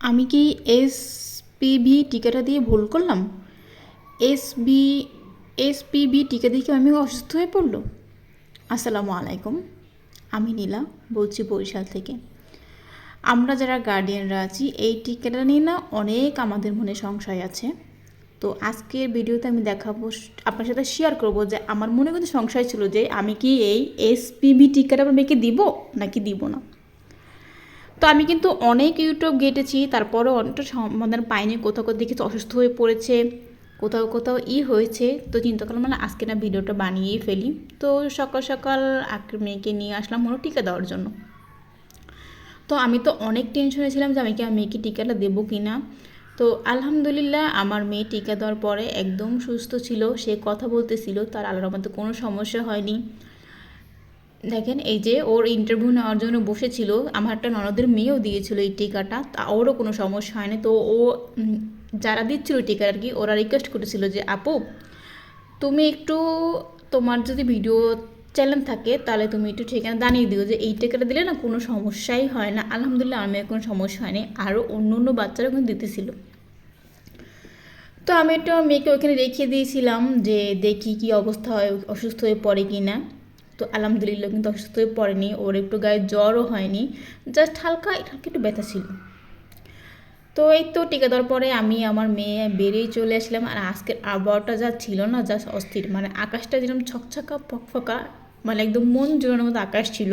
আমি কি এসপিভি টিকাটা দিয়ে ভুল করলাম? এসবি এসপিভি টিকা দিয়ে কি আমি অসুস্থ হয়ে পড়লো? আসসালামু আলাইকুম, আমি নীলা বলছি বরিশাল থেকে। আমরা যারা গার্ডিয়ানরা আছি এই টিকাটা নিয়ে না অনেক আমাদের মনে সংশয় আছে। তো আজকের ভিডিওতে আমি দেখাবো, আপনার সাথে শেয়ার করবো যে আমার মনে কিন্তু সংশয় ছিল যে আমি কি এই এসপিভি টিকাটা আমার মেয়েকে দিব নাকি দিব না। তো আমি কিন্তু অনেক ইউটিউব ঘেটেছি, তারপরেও অনেকটা সমাধান পাইনি। কোথাও কোথাও দেখেছি অসুস্থ হয়ে পড়েছে, কোথাও কোথাও হয়েছে। তো চিন্তা করলাম মানে আজকে না ভিডিওটা বানিয়েই ফেলি। তো সকাল সকাল মেয়েকে নিয়ে আসলাম হলো টিকা দেওয়ার জন্য। তো আমি তো অনেক টেনশনে ছিলাম যে আমি কি মেয়েকে টিকাটা দেবো কি না। তো আলহামদুলিল্লাহ আমার মেয়ে টিকা দেওয়ার পরে একদম সুস্থ ছিল, সে কথা বলতেছিল, তার আল্লাহর মধ্যে কোনো সমস্যা হয়নি। দেখেন এই যে ওর ইন্টারভিউ নেওয়ার জন্য বসেছিল, আমার একটা ননদের মেয়েও দিয়েছিল এই টিকাটা, তা ওরও কোনো সমস্যা হয়নি। তো ও যারা দিচ্ছিল টিকা আর কি, ওরা রিকোয়েস্ট করেছিল যে আপু তুমি একটু, তোমার যদি ভিডিও চ্যানেল থাকে তাহলে তুমি একটু ঠিকানা জানিয়ে দিও যে এই টিকাটা দিলে না কোনো সমস্যাই হয় না। আলহামদুলিল্লাহ আমার মেয়ের কোনো সমস্যা হয়নি, আরও অন্য অন্য বাচ্চারাও কিন্তু দিতেছিল। তো আমি একটু মেয়েকে ওইখানে রেখে দিয়েছিলাম যে দেখি কি অবস্থা হয়, অসুস্থ হয়ে পড়ে কি না। তো আলহামদুলিল্লাহ কিন্তু অসুস্থ হয়ে পড়েনি, ওর একটু গায়ে জ্বরও হয়নি, জাস্ট হালকা হালকা একটু ব্যথা ছিল। তো এই তো টিকা দেওয়ার পরে আমি আমার মেয়ে বেরিয়ে চলে আসলাম। আর আজকের আবহাওয়াটা যা ছিল না, জাস্ট অস্থির, মানে আকাশটা যেরকম ছকছকা ফকফকা, মানে একদম মন জোড়ানোর মতো আকাশ ছিল।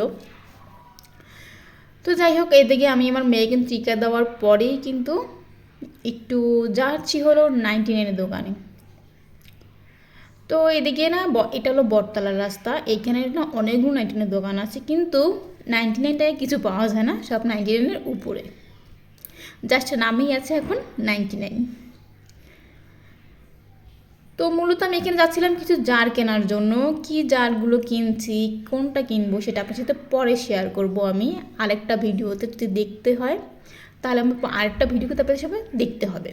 তো যাই হোক, এদিকে আমি আমার মেয়ে কিন্তু টিকা দেওয়ার পরেই কিন্তু একটু যাচ্ছি হলো 99-এর দোকানে। তো এদিকে না এটা হলো বটতলার রাস্তা, এইখানে না অনেকগুলো 99-এর দোকান আছে, কিন্তু 99 টাকায় কিছু পাওয়া যায় না, সব 99-এর উপরে, জাস্ট নামেই আছে এখন 99। তো মূলত আমি এখানে যাচ্ছিলাম কিছু জার কেনার জন্য। কি জারগুলো কিনছি, কোনটা কিনবো সেটা আপনার সাথে পরে শেয়ার করব আমি আরেকটা ভিডিওতে। যদি দেখতে হয় তাহলে আমার আরেকটা ভিডিওতে আপনাদের সবাই দেখতে হবে।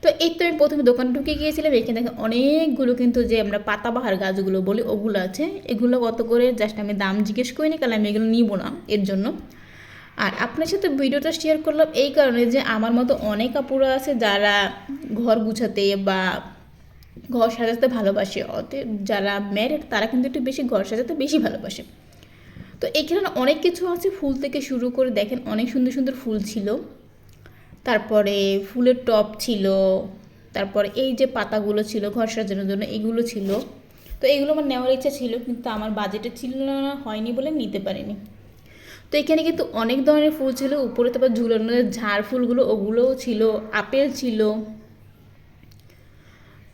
তো এই তো আমি প্রথমে দোকানে ঢুকে গিয়েছিলাম, এখানে দেখেন অনেকগুলো কিন্তু যে আমরা পাতাবাহার গাছগুলো বলি ওগুলো আছে। এগুলো কত করে জাস্ট আমি দাম জিজ্ঞেস করিনি, কারণ আমি এগুলো নিব না এর জন্য। আর আপনার সাথে ভিডিওটা শেয়ার করলাম এই কারণে যে আমার মতো অনেক আপুরা আছে যারা ঘর গুছাতে বা ঘর সাজাতে ভালোবাসে, অতএব যারা ম্যারিড তারা কিন্তু একটু বেশি ঘর সাজাতে বেশি ভালোবাসে। তো এখানে অনেক কিছু আছে, ফুল থেকে শুরু করে দেখেন অনেক সুন্দর সুন্দর ফুল ছিল, তারপরে ফুলের টব ছিল, তারপরে এই যে পাতাগুলো ছিল ঘর সাজানোর জন্য এগুলো ছিল। তো এগুলো আমার নেওয়ার ইচ্ছা ছিল, কিন্তু আমার বাজেটে ছিল না, হয়নি বলে নিতে পারিনি। তো এখানে কিন্তু অনেক ধরনের ফুল ছিল, উপরে তারপর ঝুলানো ঝাড় ফুলগুলো ওগুলোও ছিল, আপেল ছিল।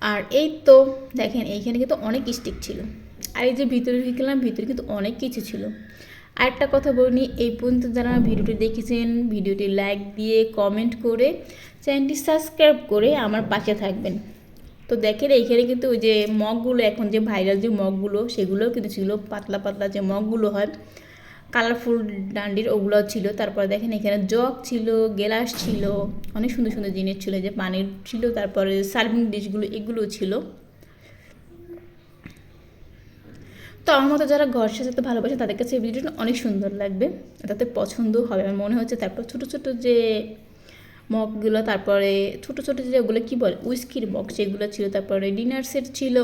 আর এই তো দেখেন এইখানে কিন্তু অনেক স্টিক ছিল। আর এই যে ভিতরে ঢুকলাম, ভিতরে কিন্তু অনেক কিছু ছিল। আরেকটা কথা বলিনি, এই পর্যন্ত যারা ভিডিওটি দেখেছেন ভিডিওটি লাইক দিয়ে কমেন্ট করে চ্যানেলটি সাবস্ক্রাইব করে আমার পাশে থাকবেন। তো দেখেন এইখানে কিন্তু ওই যে মগগুলো, এখন যে ভাইরাল যে মগগুলো সেগুলোও কিন্তু ছিল, পাতলা পাতলা যে মগগুলো হয় কালারফুল ডান্ডির ওগুলো ছিল। তারপরে দেখেন এখানে জগ ছিল, গ্লাস ছিল, অনেক সুন্দর সুন্দর জিনিস ছিল, যে পানির ছিল, তারপরে সার্ভিং ডিশগুলো এগুলো ছিল। তো আমার মতো যারা ঘর সাজাতে ভালোবাসে তাদের কাছে এই ভিডিওটা অনেক সুন্দর লাগবে, তাদের পছন্দ হবে আমার মনে হচ্ছে। তারপর ছোটো ছোটো যে মগগুলো, তারপরে ছোটো ছোটো যে ওগুলো কী বলে উইস্কির মগ সেগুলো ছিল, তারপরে ডিনার সেট ছিল,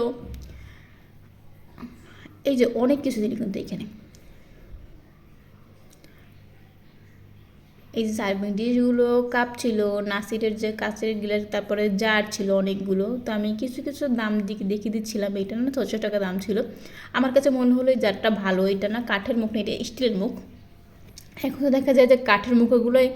এই যে অনেক কিছু ছিল কিন্তু এখানে। এই যে সার্ভিং ডিশগুলো, কাপ ছিল, নাসিরের যে কাচের গ্লাস, তারপরে জার ছিল অনেকগুলো। তো আমি কিছু কিছু দাম দেখিয়ে দিচ্ছিলাম, এটা না 600 টাকা দাম ছিল। আমার কাছে মনে হলো এই জারটা ভালো, এটা না কাঠের মুখ না, এটা স্টিলের মুখ। এখন তো দেখা যায় যে কাঠের মুখগুলোই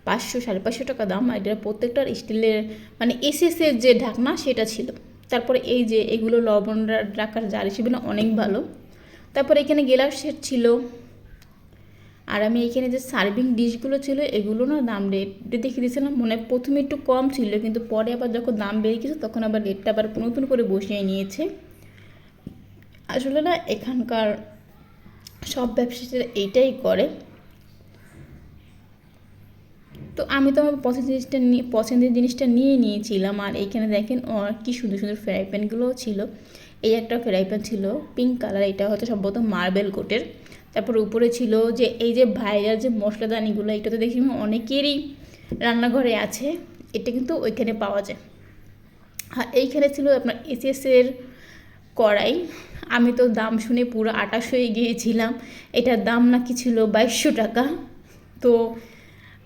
500-550 টাকা দাম, আর এটা প্রত্যেকটার স্টিলের মানে এসএসের যে ঢাকনা সেটা ছিল। তারপরে এই যে এগুলো লবণ রাখার জার হিসেবে না অনেক ভালো। তারপরে এখানে গ্লাস সেট ছিল। আর আমি এখানে যে সার্ভিং ডিশগুলো ছিল এগুলো না দাম রেট দেখে দিয়েছিলাম, মনে প্রথমে একটু কম ছিল, কিন্তু পরে আবার যখন দাম বেড়ে গেছে তখন আবার রেটটা আবার নতুন করে বসিয়ে নিয়েছে। আসলে না এখানকার সব ব্যবসায়ীরা এইটাই করে। তো আমি তো আমার পছন্দের জিনিসটা নিয়ে নিয়েছিলাম। আর এইখানে দেখেন কি সুন্দর সুন্দর ফ্রাই প্যানগুলোও ছিল। এই একটা ফ্রাই প্যান ছিল পিঙ্ক কালার, এটা হয়তো সম্ভবত মার্বেল কোটের। তারপর উপরে ছিল যে এই যে ভাইরাল যে মশলাদানিগুলো, এটা তো দেখি অনেকেরই রান্নাঘরে আছে, এটা কিন্তু ওইখানে পাওয়া যায়। আর এইখানে ছিল আপনার এসএসের কড়াই। আমি তো দাম শুনে পুরো আটাশ হয়ে গিয়েছিলাম, এটার দাম নাকি ছিল 2200 টাকা। তো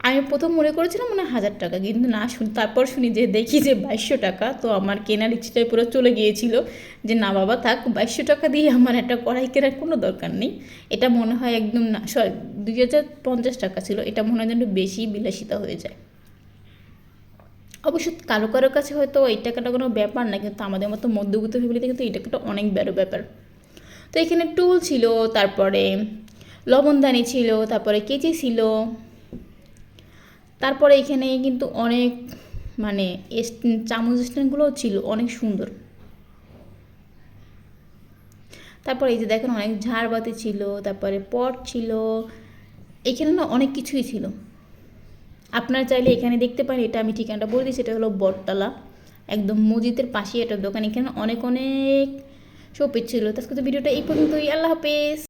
আমি প্রথম মনে করেছিলাম মনে হয় 1000 টাকা, কিন্তু না শুনি, তারপর শুনি যে দেখি যে 2200 টাকা। তো আমার কেনার ইচ্ছেটাই পুরো চলে গিয়েছিল যে না বাবা থাক, 2200 টাকা দিয়ে আমার একটা কড়াই কেনার কোনো দরকার নেই। এটা মনে হয় একদম না, সরি 2050 টাকা ছিল, এটা মনে হয় যেন বেশি বিলাসিতা হয়ে যায়। অবশ্য কারো কারো কাছে হয়তো এই টাকাটা কোনো ব্যাপার না, কিন্তু আমাদের মতো মধ্যবিত্ত ফ্যামিলিতে কিন্তু এই টাকাটা অনেক বড় ব্যাপার। তো এখানে টুল ছিল, তারপরে লবণদানি ছিল, তারপরে কেচি ছিল, তারপরে এখানে কিন্তু অনেক মানে চামচ স্ট্যান্ডগুলোও ছিল অনেক সুন্দর। তারপরে এই যে দেখেন অনেক ঝাড়বাতি ছিল, তারপরে পট ছিল, এখানে না অনেক কিছুই ছিল। আপনারা চাইলে এখানে দেখতে পারেন, এটা আমি ঠিকানাটা বলে দিচ্ছি, এটা হলো বটতলা, একদম মসজিদের পাশেই একটা দোকান। এখানে অনেক অনেক শোপিস ছিল। তো আজকে তো ভিডিওটা এই পর্যন্তই, আল্লাহ হাফেজ।